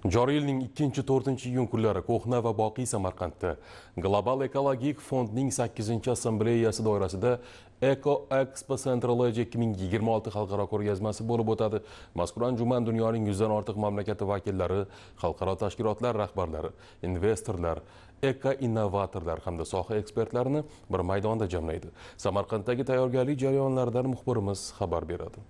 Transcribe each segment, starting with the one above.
Joriy yilning 2-4 kunlari Ko'hna va Boqiy Samarqandda Global Ekologik fondning 8-assambleyasi doirasida Eco Expo Centralogy 2026 xalqaro ko'rgazmasi bo'lib o'tadi. Mazkur anjuman dunyoning 100 dan ortiq mamlakati vakillari, xalqaro tashkilotlar rahbarlari, investorlar, eko-innovatorlar hamda soha ekspertlarini bir maydonda jamlaydi. Samarqanddagi tayyorgarlik jarayonlaridan muxbirimiz xabar beradi.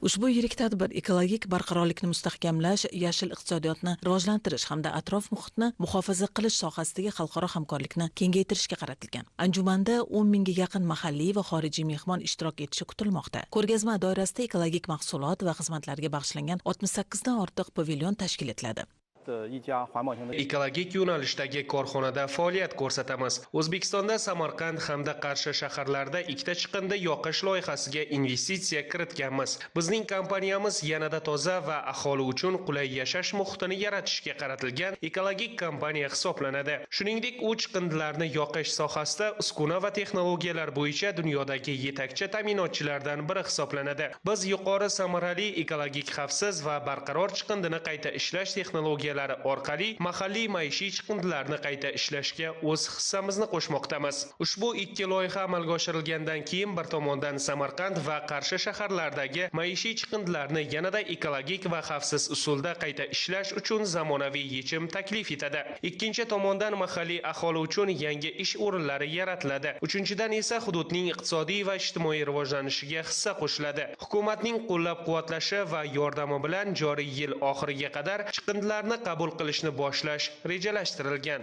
Ushbu yirik tadbir ekologik barqarorlikni mustahkamlash, yashil iqtisodiyotni rivojlantirish hamda atrof muhitni muhofaza qilish sohasidagi xalqaro hamkorlikni kengaytirishga qaratilgan. Anjumanda 10 mingga yaqin mahalliy va xorijiy mehmon ishtirok etishi kutilmoqda. Ko'rgazma doirasida ekologik mahsulot va xizmatlarga bag'ishlangan 68 dan ortiq pavilyon tashkil etiladi. Ekologik yo'nalishdagi korxonada faoliyat ko'rsatamiz. O'zbekistonda Samarqand hamda Qarshi shaharlarida ikkita chiqindi yoqish loyihasiga investitsiya kiritganmiz. Bizning kompaniyamiz yanada toza va aholi uchun qulay yashash muhitini yaratishga qaratilgan ekologik kompaniya hisoblanadi. Shuningdek, u chiqindilarni yoqish sohasida uskuna va texnologiyalar bo'yicha dunyodagi yetakchi ta'minotchilardan biri hisoblanadi. Biz yuqori samarali ekologik xavfsiz va barqaror chiqindini qayta ishlash texnologiyalari orqali mahalliy maishiy chiqindilarni qayta ishlashga o'z hissamizni qo'shmoqdamiz. Ushbu ikki loyiha amalga oshirilgandan keyin bir tomondan Samarqand va Qarshi shaharlaridagi maishiy chiqindilarni yanada ekologik va xavfsiz usulda qayta ishlash uchun zamonaviy yechim taklif etadi. Ikkinchi tomondan mahalliy aholi uchun yangi ish o'rinlari yaratiladi. Uchinchidan esa hududning iqtisodiy va ijtimoiy rivojlanishiga hissa qo'shiladi. Hukumatning qo'llab-quvvatlashi va yordami bilan joriy yil oxiriga qadar chiqindilarni qabul qilishni boshlash rejalashtirilgan.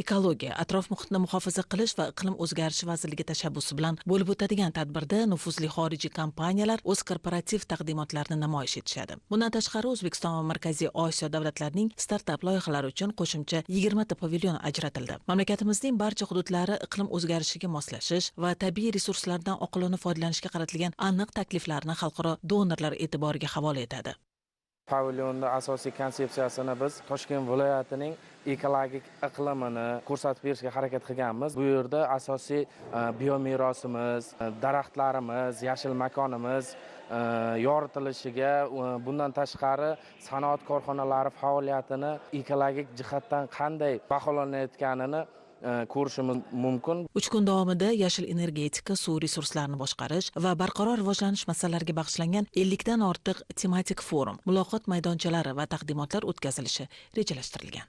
Ekologiya, atrof muhitni muhofaza qilish va iqlim o'zgarishi vazirligi tashabbusi bilan bo'lib o'tadigan tadbirda nufuzli xorijiy kompaniyalar o'z korporativ taqdimotlarini namoyish etishadi. Bundan tashqari O'zbekiston va Markaziy Osiyo davlatlarining startap loyihalari uchun qo'shimcha 20 ta pavilyon ajratildi. Mamlakatimizning barcha hududlari iqlim o'zgarishiga moslashish va tabiiy resurslardan oqilona foydalanishga qaratilgan aniq takliflarni xalqaro donorlar e'tiboriga havola etadi. Pavilyonda asosiy konsepsiyasini biz Toshkent viloyatining ekologik iqlimini ko'rsatib berishga harakat qilganmiz. Bu yerda asosiy biomerosimiz, daraxtlarimiz, yashil makonimiz yoritilishiga, bundan tashqari sanoat korxonalari faoliyatini ekologik jihatdan qanday baholanayotganini ko'rishimiz mumkin. 3 kun davomida yashil energetika, suv resurslarini boshqarish va barqaror rivojlanish masalalariga bag'ishlangan 50 dan ortiq tematik forum, muloqot maydonchalari va taqdimotlar o'tkazilishi rejalashtirilgan.